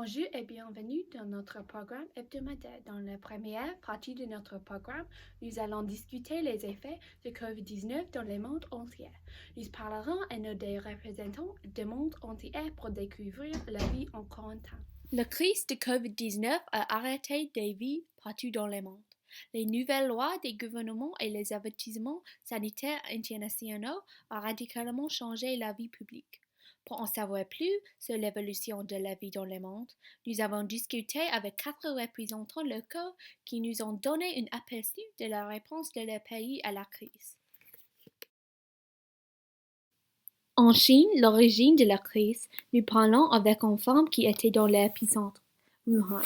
Bonjour et bienvenue dans notre programme hebdomadaire. Dans la première partie de notre programme, nous allons discuter les effets de COVID-19 dans le monde entier. Nous parlerons à nos des représentants du monde entier pour découvrir la vie en quarantaine. La crise de COVID-19 a arrêté des vies partout dans le monde. Les nouvelles lois des gouvernements et les avertissements sanitaires internationaux ont radicalement changé la vie publique. Pour en savoir plus sur l'évolution de la vie dans le monde, nous avons discuté avec 4 représentants locaux qui nous ont donné un aperçu de la réponse de leur pays à la crise. En Chine, l'origine de la crise, nous parlons avec une femme qui était dans l'épicentre, Wuhan.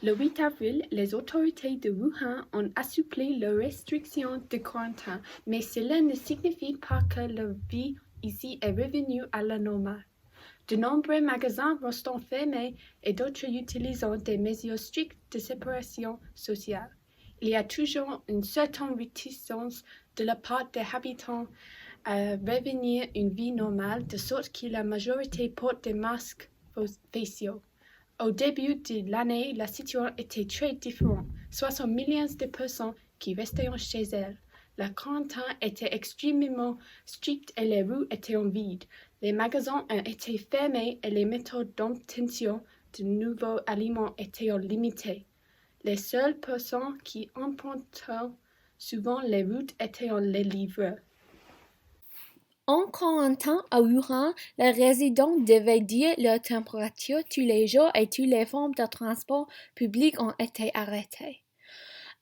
Le 8 avril, les autorités de Wuhan ont assoupli les restrictions de quarantaine, mais cela ne signifie pas que la vie ici est revenue à la normale. De nombreux magasins restent fermés et d'autres utilisent des mesures strictes de séparation sociale. Il y a toujours une certaine réticence de la part des habitants à revenir à une vie normale, de sorte que la majorité porte des masques faciaux. Au début de l'année, la situation était très différente. 60 millions de personnes qui restaient chez elles. La quarantaine était extrêmement stricte et les rues étaient vides. Les magasins ont été fermés et les méthodes d'obtention de nouveaux aliments étaient limitées. Les seules personnes qui empruntaient souvent les routes étaient les livreurs. En quarantaine à Wuhan, les résidents devaient dire leur température tous les jours et toutes les formes de transport public ont été arrêtées.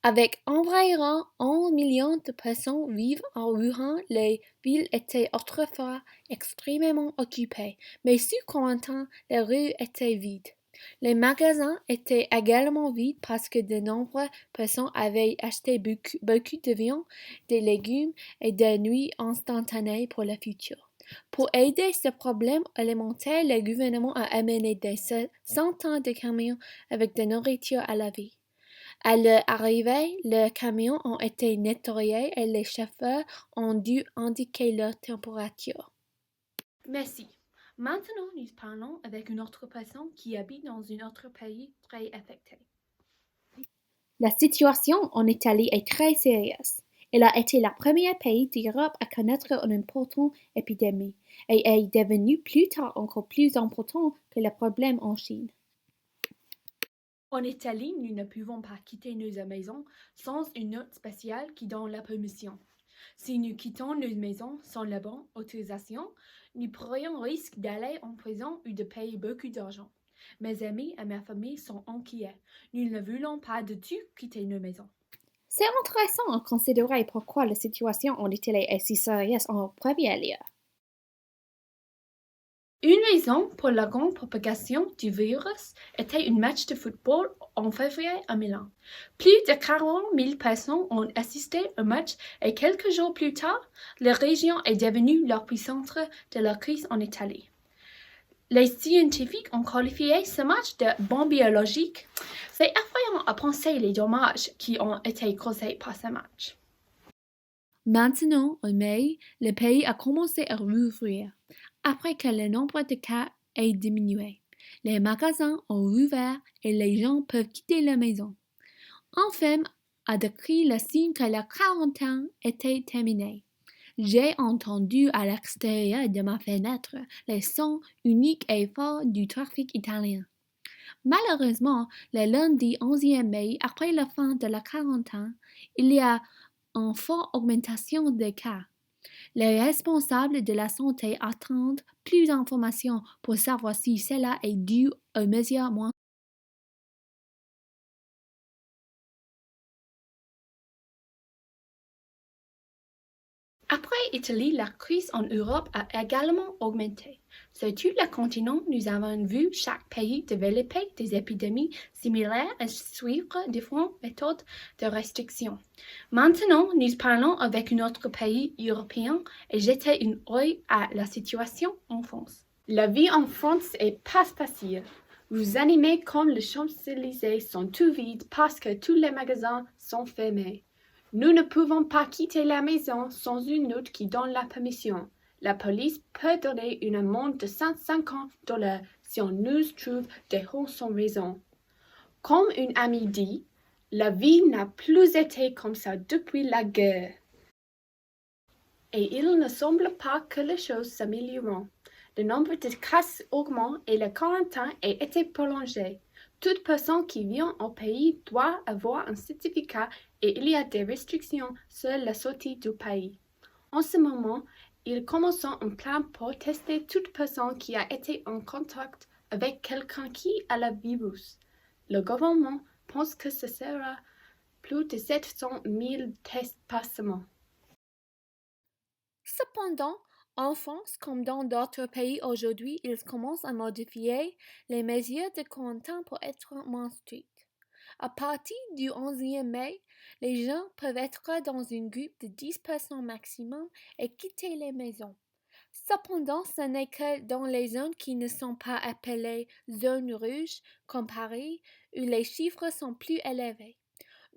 Avec environ 1 million de personnes vivant à Wuhan, les villes étaient autrefois extrêmement occupées, mais sous quarantaine, les rues étaient vides. Les magasins étaient également vides parce que de nombreuses personnes avaient acheté beaucoup de viande, des légumes et des nuits instantanées pour le futur. Pour aider ce problème alimentaire, le gouvernement a amené des centaines de camions avec de la nourriture à la vie. À leur arrivée, les camions ont été nettoyés et les chauffeurs ont dû indiquer leur température. Merci. Maintenant, nous parlons avec une autre personne qui habite dans un autre pays très affecté. La situation en Italie est très sérieuse. Elle a été le premier pays d'Europe à connaître une importante épidémie et est devenue plus tard encore plus important que le problème en Chine. En Italie, nous ne pouvons pas quitter nos maisons sans une note spéciale qui donne la permission. Si nous quittons nos maisons sans la bonne autorisation, nous pourrions risquer d'aller en prison ou de payer beaucoup d'argent. Mes amis et ma famille sont inquiets. Nous ne voulons pas du tout quitter nos maisons. C'est intéressant à considérer pourquoi la situation en Italie est si sérieuse en premier lieu. Une raison pour la grande propagation du virus était un match de football en février à Milan. Plus de 40 000 personnes ont assisté au match et quelques jours plus tard, la région est devenue l'épicentre de la crise en Italie. Les scientifiques ont qualifié ce match de bombe biologique. C'est effrayant à penser les dommages qui ont été causés par ce match. Maintenant, en mai, le pays a commencé à rouvrir. Après que le nombre de cas ait diminué, les magasins ont rouvert et les gens peuvent quitter la maison. Une femme a décrit le signe que la quarantaine était terminée. J'ai entendu à l'extérieur de ma fenêtre les sons uniques et forts du trafic italien. Malheureusement, le lundi 11 mai, après la fin de la quarantaine, il y a une forte augmentation des cas. Les responsables de la santé attendent plus d'informations pour savoir si cela est dû aux mesures moins. Après Italie, la crise en Europe a également augmenté. Sur tout le continent, nous avons vu chaque pays développer des épidémies similaires et suivre différentes méthodes de restriction. Maintenant, nous parlons avec un autre pays européen et jetons un œil à la situation en France. La vie en France est pas facile. Vous animez comme les Champs-Élysées sont tout vides parce que tous les magasins sont fermés. Nous ne pouvons pas quitter la maison sans une note qui donne la permission. La police peut donner une amende de $150 si on nous trouve des hauts sans raison. Comme une amie dit, la vie n'a plus été comme ça depuis la guerre. Et il ne semble pas que les choses s'amélioreront. Le nombre de cas augmente et la quarantaine a été prolongée. Toute personne qui vient au pays doit avoir un certificat et il y a des restrictions sur la sortie du pays. En ce moment, ils commencent un plan pour tester toute personne qui a été en contact avec quelqu'un qui a le virus. Le gouvernement pense que ce sera plus de 700 000 tests par semaine. Cependant, en France, comme dans d'autres pays aujourd'hui, ils commencent à modifier les mesures de quarantaine pour être moins strictes. À partir du 11e mai, les gens peuvent être dans une groupe de 10 personnes maximum et quitter les maisons. Cependant, ce n'est que dans les zones qui ne sont pas appelées zones rouges, comme Paris, où les chiffres sont plus élevés.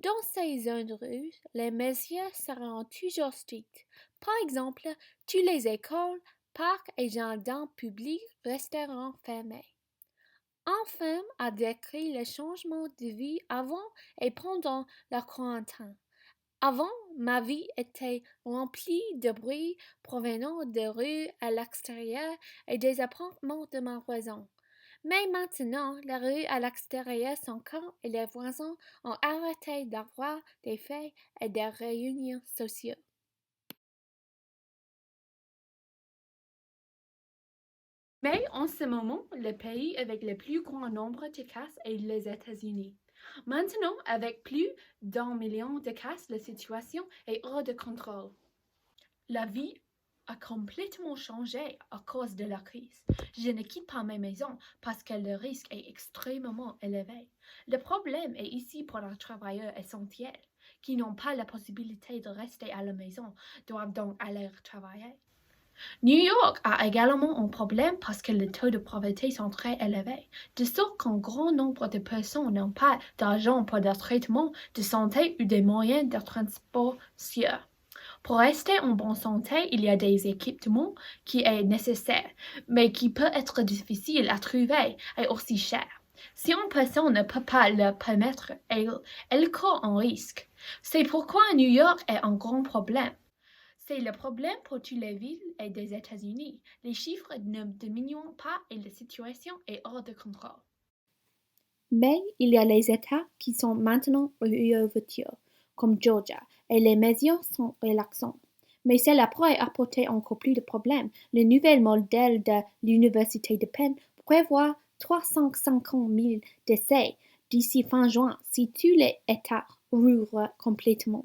Dans ces zones rouges, les mesures seront toujours strictes. Par exemple, toutes les écoles, parcs et jardins publics resteront fermés. Un film a décrit le changement de vie avant et pendant la quarantaine. Avant, ma vie était remplie de bruit provenant des rues à l'extérieur et des appartements de mes voisins. Mais maintenant, les rues à l'extérieur sont calmes et les voisins ont arrêté d'avoir des fêtes et des réunions sociales. Mais en ce moment, le pays avec le plus grand nombre de cas est les États-Unis. Maintenant, avec plus d'1 million de cas, la situation est hors de contrôle. La vie a complètement changé à cause de la crise. Je ne quitte pas ma maison parce que le risque est extrêmement élevé. Le problème est ici pour les travailleurs essentiels qui n'ont pas la possibilité de rester à la maison, doivent donc aller travailler. New York a également un problème parce que les taux de pauvreté sont très élevés, de sorte qu'un grand nombre de personnes n'ont pas d'argent pour des traitements de santé ou des moyens de transport sûrs. Pour rester en bonne santé, il y a des équipements qui sont nécessaires, mais qui peuvent être difficiles à trouver et aussi chers. Si une personne ne peut pas le permettre, elle court un risque. C'est pourquoi New York est un grand problème. C'est le problème pour toutes les villes et des États-Unis. Les chiffres ne diminuent pas et la situation est hors de contrôle. Mais il y a les États qui sont maintenant réouverture, comme Georgia, et les mesures sont relaxantes. Mais cela pourrait apporter encore plus de problèmes. Le nouvel modèle de l'Université de Penn prévoit 350 000 décès d'ici fin juin si tous les États rouvrent complètement.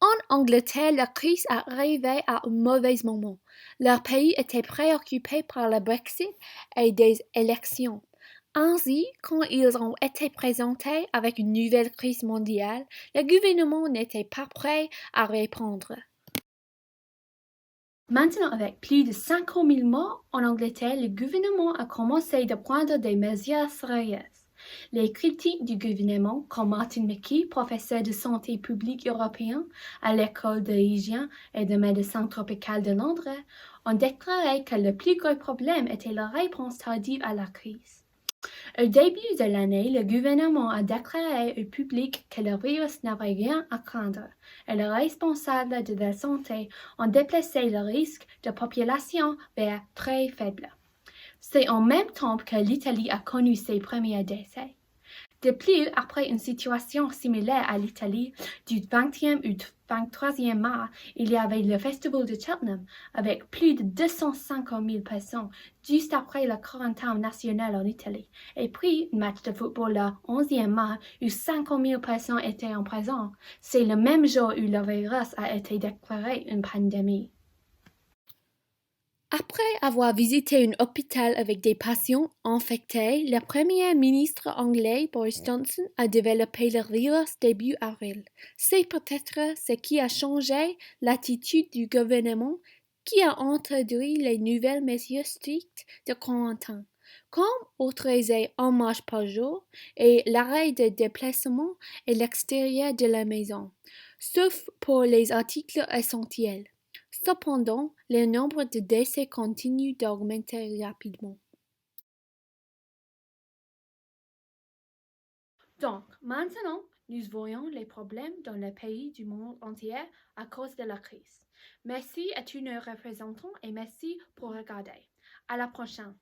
En Angleterre, la crise est arrivée à un mauvais moment. Leur pays était préoccupé par le Brexit et des élections. Ainsi, quand ils ont été présentés avec une nouvelle crise mondiale, le gouvernement n'était pas prêt à répondre. Maintenant, avec plus de 50 000 morts en Angleterre, le gouvernement a commencé à prendre des mesures sérieuses. Les critiques du gouvernement, comme Martin McKee, professeur de santé publique européen à l'école de hygiène et de médecine tropicale de Londres, ont déclaré que le plus gros problème était la réponse tardive à la crise. Au début de l'année, le gouvernement a déclaré au public que le virus n'avait rien à craindre et les responsables de la santé ont déplacé le risque de population vers très faible. C'est en même temps que l'Italie a connu ses premiers décès. De plus, après une situation similaire à l'Italie, du 20e au 23e mars, il y avait le festival de Cheltenham, avec plus de 250 000 personnes, juste après la quarantaine nationale en Italie. Et puis, un match de football le 11e mars, où 50 000 personnes étaient en présence. C'est le même jour où le virus a été déclaré une pandémie. Après avoir visité un hôpital avec des patients infectés, le Premier ministre anglais Boris Johnson a développé le virus début avril. C'est peut-être ce qui a changé l'attitude du gouvernement qui a introduit les nouvelles mesures strictes de quarantaine, comme autoriser un marche par jour et l'arrêt de déplacement à l'extérieur de la maison, sauf pour les articles essentiels. Cependant, le nombre de décès continue d'augmenter rapidement. Donc, maintenant, nous voyons les problèmes dans les pays du monde entier à cause de la crise. Merci à tous nos représentants et merci pour regarder. À la prochaine.